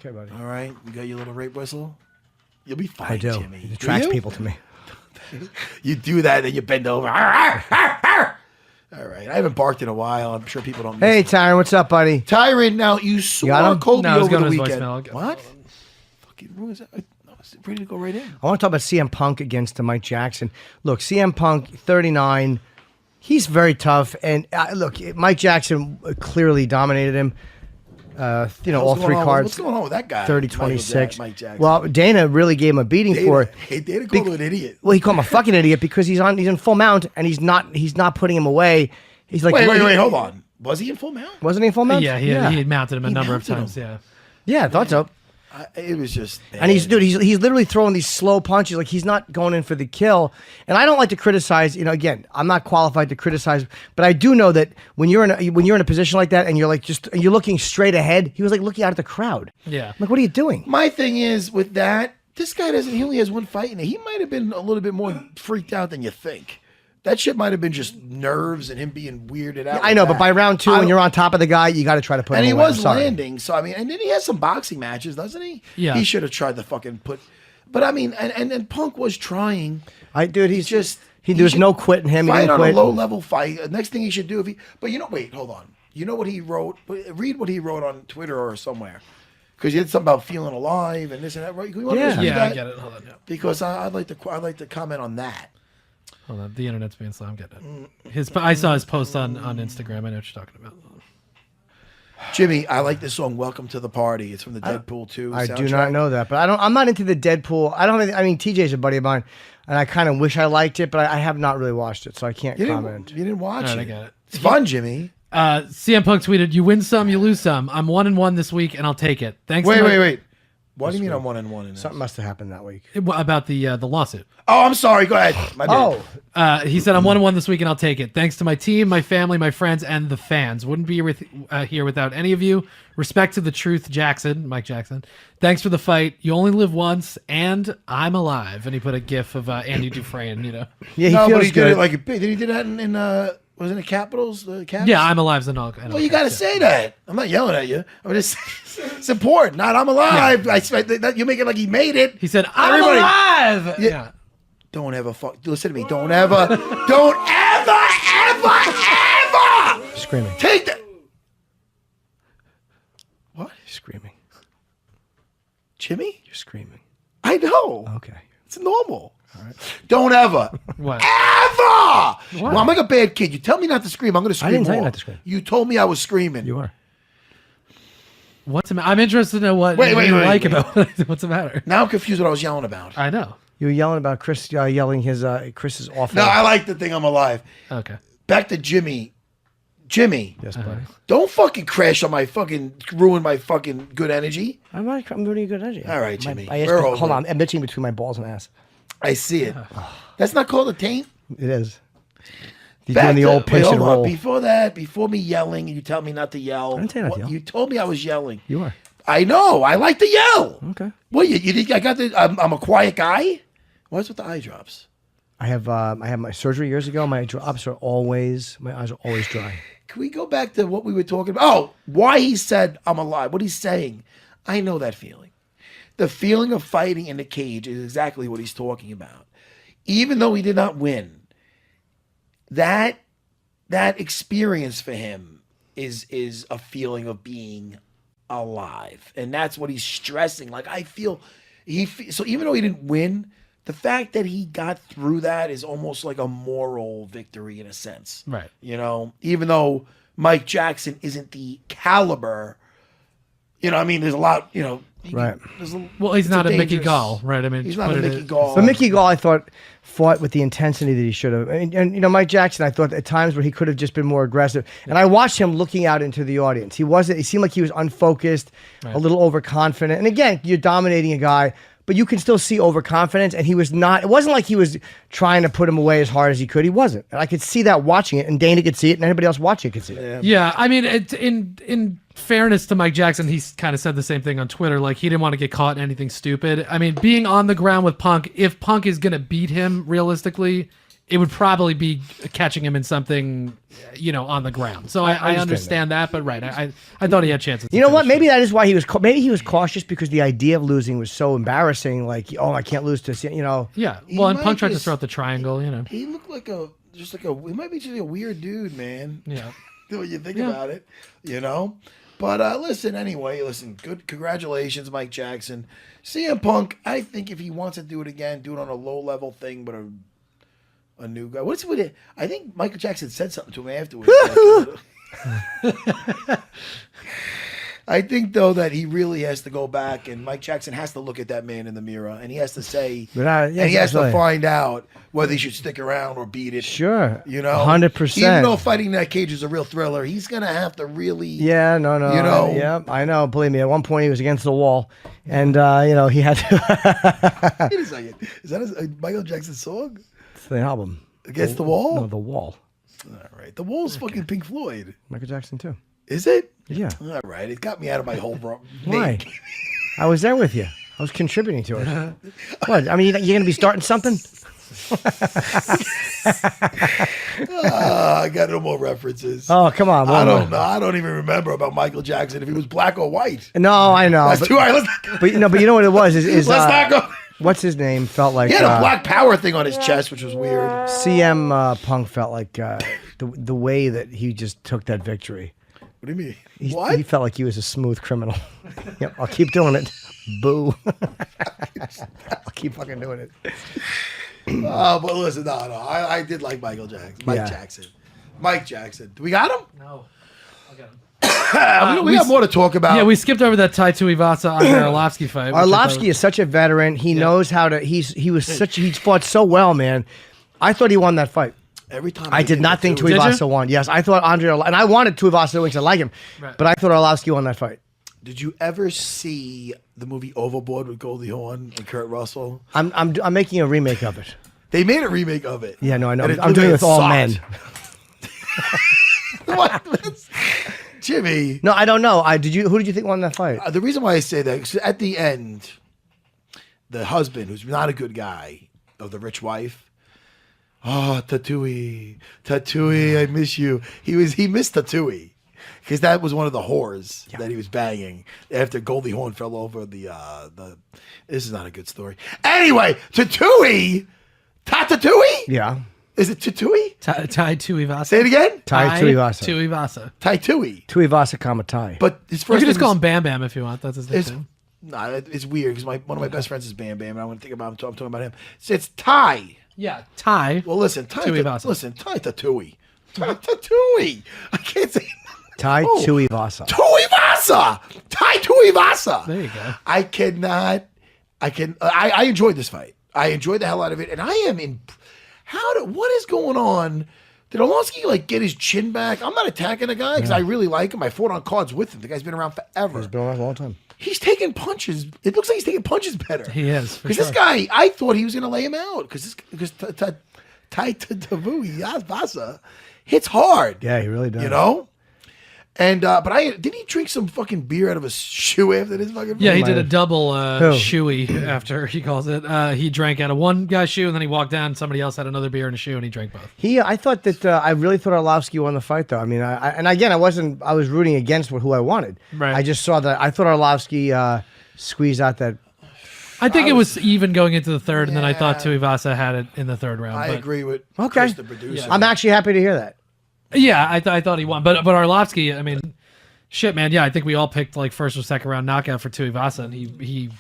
Okay, buddy. All right, you got your little rape whistle. You'll be fine, I do. Jimmy. It attracts people to me. You do that, then you bend over. All right, I haven't barked in a while. I'm sure people don't. Hey, Tyron, what's up, buddy? Tyron, now you saw got him? Colby No, I was over the going to his weekend. voicemail. What? Fucking who is that? I was ready to go right in. I want to talk about CM Punk against Mike Jackson. Look, CM Punk, 39. He's very tough. And look, Mike Jackson clearly dominated him. All three cards. What's going on with that guy? 30-26. Mike Jackson. Well, Dana really gave him a beating for it. Hey, Dana called him an idiot. Well, he called him a fucking idiot because he's in full mount and he's not putting him away. He's like, wait, hold on. Was he in full mount? Wasn't he in full mount? Yeah, he had mounted him a number of mounted times. him. Yeah. I thought so. It was just bad. And he's literally throwing these slow punches. Like, he's not going in for the kill. And I don't like to criticize, again, I'm not qualified to criticize, but I do know that when you're in a position like that and you're like you're looking straight ahead, he was like looking out at the crowd. Yeah. I'm like, what are you doing? My thing is with that, this guy he only has one fight in it. He might have been a little bit more freaked out than you think. That shit might have been just nerves and him being weirded out. I know, but by round 2, when you're on top of the guy, you got to try to put him away. And he was I'm sorry. landing, so I mean, and then he has some boxing matches, doesn't he? Yeah. He should have tried to fucking put, but I mean, and Punk was trying. There's no quitting him. He Fight didn't on quit. a low level fight. Next thing he should do wait, hold on. You know what he wrote? Read what he wrote on Twitter or somewhere. Because he had something about feeling alive and this and that, right? You want to just read Yeah, that? I get it. Hold on. Yeah. Because I'd like to comment on that. Hold on. The internet's being slow. I'm getting it. I saw his post on Instagram. I know what you're talking about. Jimmy, I like this song "Welcome to the Party." It's from the Deadpool 2 I soundtrack. do not know that, but I'm not into the Deadpool. TJ's a buddy of mine, and I kind of wish I liked it, but I have not really watched it, so I can't comment. You didn't watch All right, it. I got it. It's fun, Jimmy. CM Punk tweeted, "You win some, you lose some. I'm 1-1 this week, and I'll take it." Thanks. Wait. What do you mean I'm 1-1 in this? Something must have happened that week. About the lawsuit. Oh, I'm sorry. Go ahead. My bad. He said, "I'm 1-1 this week, and I'll take it. Thanks to my team, my family, my friends, and the fans. Wouldn't be here without any of you. Respect to the truth, Mike Jackson. Thanks for the fight. You only live once, and I'm alive." And he put a gif of Andy Dufresne. Yeah, he no, feels but he good. did it like a big. Did he do that in wasn't it Capitals? The Caps? Yeah, I'm alive. And all. Well, you got to say that. I'm not yelling at you. I'm just it's important. Not I'm alive. Yeah. You make it like he made it. He said, "I'm alive." Yeah. Don't ever listen to me. Don't ever Screaming. take that. What? Screaming. Jimmy? You're screaming. I know. Okay. It's normal. All right. Don't ever. What? Ever! Well, I'm like a bad kid. You tell me not to scream, I'm going to scream. I didn't tell you more. not to scream. You told me I was screaming. You are. What's the matter? I'm interested in what you like about what's the matter. Now I'm confused what I was yelling about. I know. You were yelling about Chris yelling Chris's awful. No, I like the thing I'm alive. Okay. Back to Jimmy. Jimmy, Yes, buddy. don't fucking crash on ruin my fucking good energy. I'm really good energy. All right, Jimmy. Hold on. I'm bitching between my balls and ass. I see it. That's not called a taint. It is. You're doing the old pitch and roll. Before me yelling, you tell me not to yell. I didn't tell you not to yell. You told me I was yelling. You are. I know. I like to yell. Okay. Well, you think I got I'm a quiet guy? What's with the eye drops? I have my surgery years ago. My eyes are always dry. Can we go back to what we were talking about? Oh, why he said I'm alive. What he's saying. I know that feeling. The feeling of fighting in the cage is exactly what he's talking about. Even though he did not win, that experience for him is a feeling of being alive. And that's what he's stressing. Like, I feel so even though he didn't win, the fact that he got through that is almost like a moral victory in a sense. Right. You know, even though Mike Jackson isn't the caliber, I mean, there's a lot, Right. Well, he's not a Mickey dangerous- Gall, right? I mean, He's not a Mickey Gall. But Mickey Gall, I thought, fought with the intensity that he should have. And Mike Jackson, I thought at times where he could have just been more aggressive. And I watched him looking out into the audience. He seemed like he was unfocused, a little overconfident. And again, you're dominating a guy, but you can still see overconfidence. And he was not, it wasn't like he was trying to put him away as hard as he could. He wasn't. And I could see that watching it, and Dana could see it, and anybody else watching it could see it. Yeah, I mean, in fairness to Mike Jackson, he's kind of said the same thing on Twitter. Like, he didn't want to get caught in anything stupid. I mean, being on the ground with Punk, if Punk is going to beat him realistically, it would probably be catching him in something, on the ground. So I understand that, but right, I thought he had chances. You know what? Maybe that is why he was. Maybe he was cautious because the idea of losing was so embarrassing. Like, oh, I can't lose to. Yeah. He Well, and might Punk tried to just- throw out the triangle. He looked like he might be just a weird dude, man. Yeah. When you think about it, But listen, good congratulations, Mike Jackson. CM Punk, I think if he wants to do it again, do it on a low level thing, but a new guy. What's with it? I think Michael Jackson said something to him afterwards. I think though that he really has to go back, and Mike Jackson has to look at that man in the mirror, and he has to say, and he has to find out whether he should stick around or beat it. Sure. 100%. Even though fighting that cage is a real thriller, he's gonna have to really. Yeah, no. Yeah, I know. Believe me, at one point he was against the wall, and he had to. Wait a second. Is that a Michael Jackson song? It's the album. Against the Wall? No, The Wall. All right. The Wall's fucking Pink Floyd. Michael Jackson too. Is it? Yeah. All right. It got me out of my whole Why? I was there with you. I was contributing to it. What? I mean, you're going to be starting something? I got no more references. Oh, come on. I don't know. I don't even remember about Michael Jackson if he was black or white. No, I know. That's too high. But you know what it was? Is Let's not go. What's his name? Felt like He had a Black Power thing on his chest, which was weird. CM Punk felt like the way that he just took that victory. What do you mean? He felt like he was a smooth criminal. Yep, I'll keep doing it. Boo. I'll keep fucking doing it. But listen, no. I did like Michael Jackson. Mike Jackson. Do we got him? No. I'll get him. We got more to talk about. Yeah, we skipped over that Tai Tuivasa Andre Arlovsky fight. Arlovsky is such a veteran. He knows how to. He's fought so well, man. I thought he won that fight. Every time I did not think Tuivasa won. Yes, I thought and I wanted Tuivasa to win because I like him, but I thought Arlovsky won that fight. Did you ever see the movie Overboard with Goldie Hawn and Kurt Russell? I'm making a remake of it. They made a remake of it. Yeah, no, I know. I'm doing it with all men. What? Jimmy. No, I don't know. Who did you think won that fight? The reason why I say that is at the end, the husband, who's not a good guy, of the rich wife. Oh, Tatooine, I miss you. He missed Tatooine because that was one of the whores that he was banging after Goldie Hawn fell over the. This is not a good story. Anyway, Tatooine, Tatatooine. Yeah. Is it Tatooine? Tai Tuivasa. Say it again. Tai Tuivasa. Tuivasa. Tatooine. Tuivasa Kamatai. But his You first. can just name call is- him Bam Bam if you want. That's his name. Nah, it's weird because one of my best friends is Bam Bam, and I want to think about him. I'm talking about him. So it's Ty. Yeah, Tai. Well, listen, Ty Tuivasa. Ty Tatooine. Ty Tatooine. I can't say. Tai Oh. Tuivasa. Tuivasa. Ty Tuivasa. There you go. I enjoyed this fight. I enjoyed the hell out of it, and I am in. What is going on? Did Arlovsky get his chin back? I'm not attacking the guy because I really like him. I fought on cards with him. The guy's been around forever. He's been around a long time. He's taking punches. It looks like he's taking punches better. He is. Because this guy, I thought he was going to lay him out. Because Tai Tuivasa hits hard. Yeah, he really does. And but did he drink some fucking beer out of a shoe after this fucking? Yeah, he might did a have. double shoey after he calls it. He drank out of one guy's shoe and then he walked down. Somebody else had another beer in a shoe and he drank both. I thought that I really thought Arlovsky won the fight, though. I mean, and again, I was rooting against who I wanted. Right. I just saw that. I thought Arlovsky squeezed out that. I think it was even going into the third, and then I thought Tuivasa had it in the third round. I but- agree with Okay. Chris, the producer. I'm actually happy to hear that. Yeah, I thought he won, but Arlovsky, I mean, shit, man. Yeah, I think we all picked first or second round knockout for Tuivasa, and he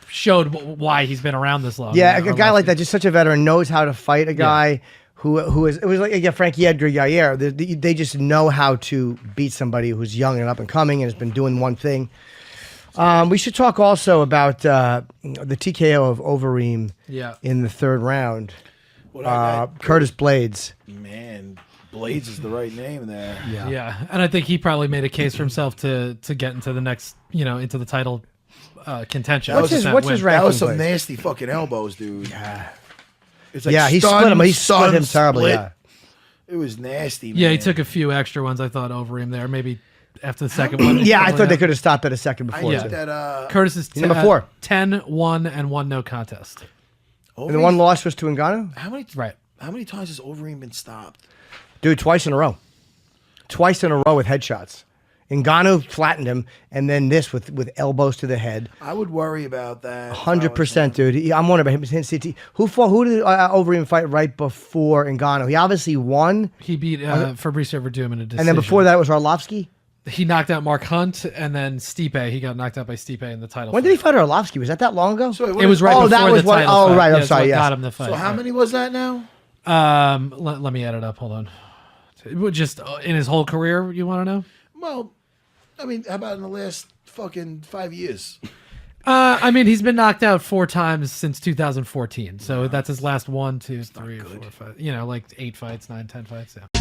showed why he's been around this long. Yeah, a guy like that, just such a veteran, knows how to fight a guy who is. It was like Frankie Edgar Yair. They just know how to beat somebody who's young and up and coming and has been doing one thing. We should talk also about the TKO of Overeem in the third round. Curtis Blades. Man, Blades is the right name there. Yeah, and I think he probably made a case for himself to get into the next, into the title contention. What's his ranking? That was some Blades? nasty fucking elbows, dude. Yeah. It's He split him. He split him terribly. Yeah. It was nasty, man. Yeah, he took a few extra ones. I thought over him there, maybe after the second one. Yeah, I thought they could have stopped at a second before. I too. think that Curtis is number 4. 10-1 and 1 no contest. And the one loss was to Ngannou? How many? Right. How many times has Overeem been stopped? Dude, twice in a row. Twice in a row with headshots. Ngannou flattened him, and then this with elbows to the head. I would worry about that. 100%, dude. I'm wondering about him. Who did Overeem fight right before Ngannou? He obviously won. He beat Fabricio Verdum in a decision. And then before that was Arlovsky? He knocked out Mark Hunt, and then Stipe. He got knocked out by Stipe in the title When did he fight Arlovsky? Was that long ago? So It was right before that was the what- title oh, fight. right, I'm Yeah, sorry, what yes. got him the fight. So how many was that now? Let me add it up. Hold on. It was just in his whole career, you want to know? Well, I mean, how about in the last fucking 5 years? I mean, he's been knocked out 4 times since 2014. So that's his last 1, 2, 3, 4, 5. You know, like 8 fights, 9, 10 fights. Yeah.